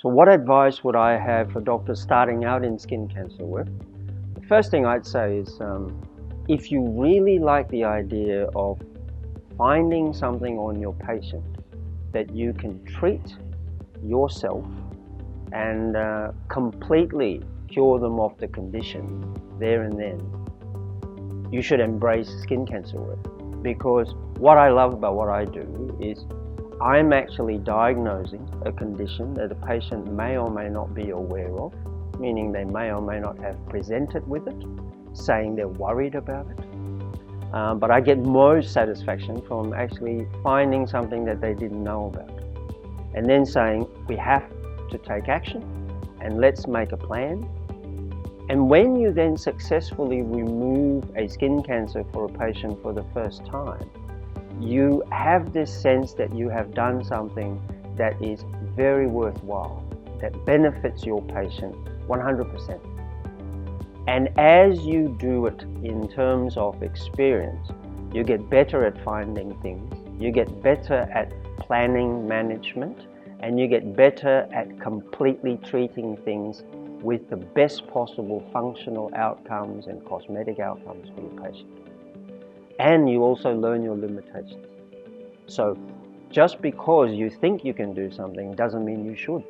So what advice would I have for doctors starting out in skin cancer work? The first thing I'd say is if you really like the idea of finding something on your patient that you can treat yourself and completely cure them of the condition there and then, you should embrace skin cancer work. Because what I love about what I do is I'm actually diagnosing a condition that a patient may or may not be aware of, meaning they may or may not have presented with it, saying they're worried about it. But I get most satisfaction from actually finding something that they didn't know about. And then saying, we have to take action and let's make a plan. And when you then successfully remove a skin cancer for a patient for the first time, you have this sense that you have done something that is very worthwhile, that benefits your patient 100%. And as you do it in terms of experience, you get better at finding things, you get better at planning management, and you get better at completely treating things with the best possible functional outcomes and cosmetic outcomes for your patient. And you also learn your limitations. So just because you think you can do something doesn't mean you should.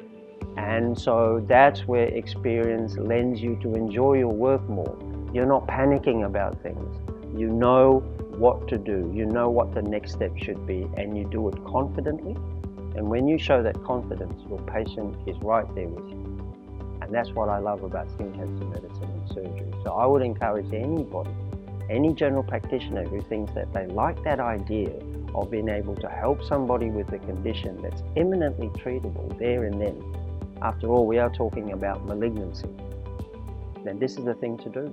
And so that's where experience lends you to enjoy your work more. You're not panicking about things. You know what to do. You know what the next step should be, and you do it confidently. And when you show that confidence, your patient is right there with you. And that's what I love about skin cancer medicine and surgery. So I would encourage anybody, any general practitioner who thinks that they like that idea of being able to help somebody with a condition that's imminently treatable there and then. After all, we are talking about malignancy. Then this is the thing to do.